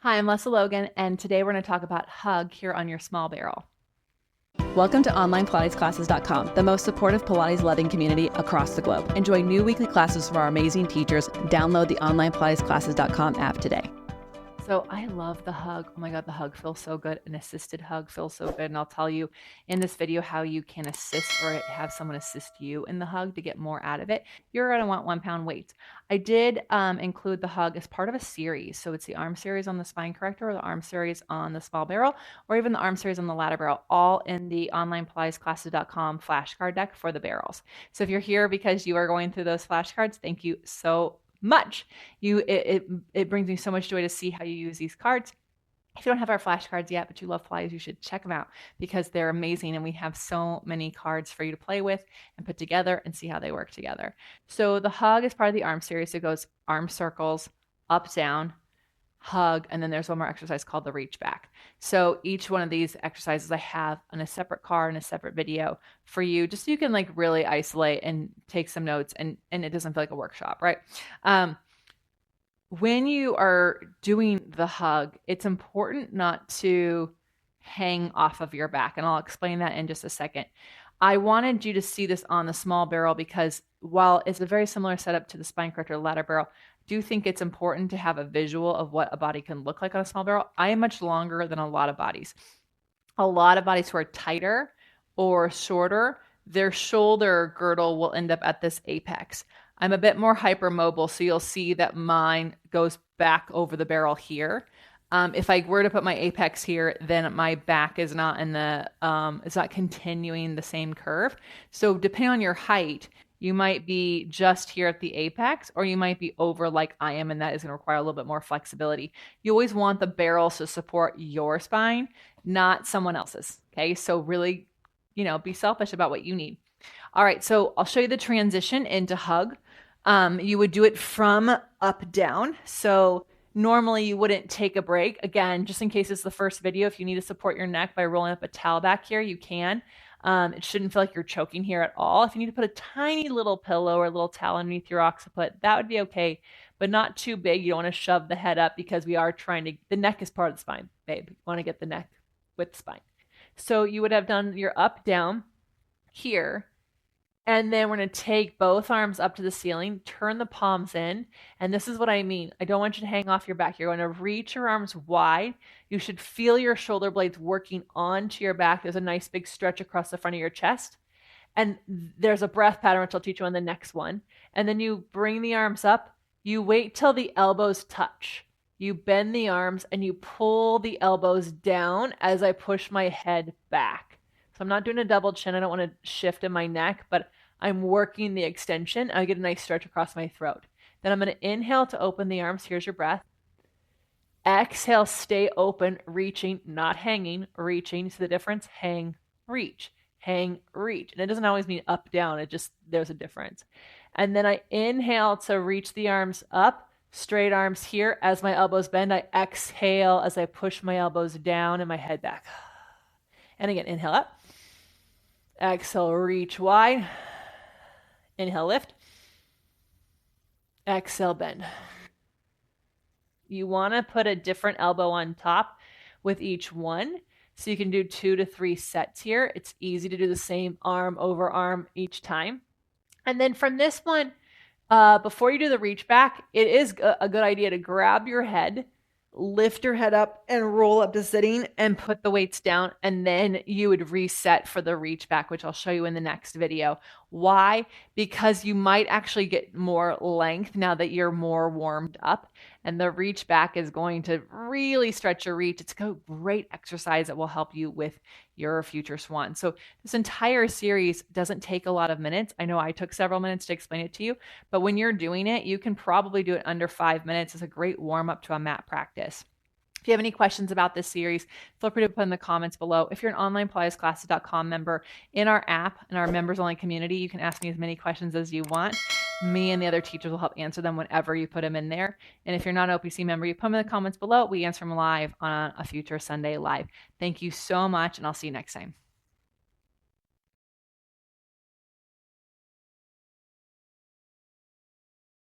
Hi, I'm Lesley Logan, and today we're going to talk about hug here on your small barrel. Welcome to OnlinePilatesClasses.com, the most supportive Pilates-loving community across the globe. Enjoy new weekly classes from our amazing teachers. Download the OnlinePilatesClasses.com app today. So I love the hug. Oh my God, the hug feels so good. An assisted hug feels so good. And I'll tell you in this video how you can assist or have someone assist you in the hug to get more out of it. You're going to want 1 pound weights. I did include the hug as part of a series. So it's the arm series on the Spine Corrector or the arm series on the small barrel or even the arm series on the ladder barrel, all in the OnlinePilatesClasses.com flashcard deck for the barrels. So if you're here because you are going through those flashcards, thank you so much. It brings me so much joy to see how you use these cards. If you don't have our flashcards yet, but you love Pilates, you should check them out because they're amazing. And we have so many cards for you to play with and put together and see how they work together. So the hug is part of the arm series. It goes arm circles, up, down, hug, and then there's one more exercise called the reach back. So each one of these exercises I have on a separate card and a separate video for you, just so you can like really isolate and take some notes and it doesn't feel like a workshop, right? When you are doing the hug, it's important not to hang off of your back, and I'll explain that in just a second. I wanted you to see this on the small barrel because while it's a very similar setup to the Spine Corrector ladder barrel, I do think it's important to have a visual of what a body can look like on a small barrel. I am much longer than a lot of bodies. A lot of bodies who are tighter or shorter, their shoulder girdle will end up at this apex. I'm a bit more hypermobile, so you'll see that mine goes back over the barrel here. If I were to put my apex here, then my back is not in the, it's not continuing the same curve. So depending on your height, you might be just here at the apex, or you might be over like I am, and that is going to require a little bit more flexibility. You always want the barrels to support your spine, not someone else's. Okay, so really, be selfish about what you need. All right, so I'll show you the transition into hug. You would do it from up down. So normally you wouldn't take a break. Again, just in case it's the first video, if you need to support your neck by rolling up a towel back here, you can. It shouldn't feel like you're choking here at all. If you need to put a tiny little pillow or a little towel underneath your occiput, that would be okay, but not too big. You don't want to shove the head up because we are trying to, the neck is part of the spine, babe. You want to get the neck with the spine. So you would have done your up, down here. And then we're going to take both arms up to the ceiling, turn the palms in. And this is what I mean. I don't want you to hang off your back. You're going to reach your arms wide. You should feel your shoulder blades working onto your back. There's a nice big stretch across the front of your chest. And there's a breath pattern, which I'll teach you on the next one. And then you bring the arms up. You wait till the elbows touch. You bend the arms and you pull the elbows down as I push my head back. So I'm not doing a double chin. I don't want to shift in my neck, but I'm working the extension. I get a nice stretch across my throat. Then I'm going to inhale to open the arms. Here's your breath. Exhale, stay open, reaching, not hanging, reaching. See the difference? Hang, reach, hang, reach. And it doesn't always mean up, down. It just, there's a difference. And then I inhale to reach the arms up, straight arms here. As my elbows bend, I exhale as I push my elbows down and my head back. And again, inhale up. Exhale, reach wide. Inhale, lift. Exhale, bend. You want to put a different elbow on top with each one. So you can do 2 to 3 sets here. It's easy to do the same arm over arm each time. And then from this one, before you do the reach back, it is a good idea to grab your head, lift your head up and roll up to sitting and put the weights down. And then you would reset for the reach back, which I'll show you in the next video. Why? Because you might actually get more length now that you're more warmed up, and the reach back is going to really stretch your reach. It's a great exercise that will help you with your future swan. So this entire series doesn't take a lot of minutes. I know I took several minutes to explain it to you, but when you're doing it, you can probably do it under 5 minutes. It's a great warm up to a mat practice. If you have any questions about this series, feel free to put in the comments below. If you're an OnlinePilatesClasses.com member, in our app, in our members-only community, you can ask me as many questions as you want. Me and the other teachers will help answer them whenever you put them in there. And if you're not an OPC member, you put them in the comments below. We answer them live on a future Sunday live. Thank you so much, and I'll see you next time.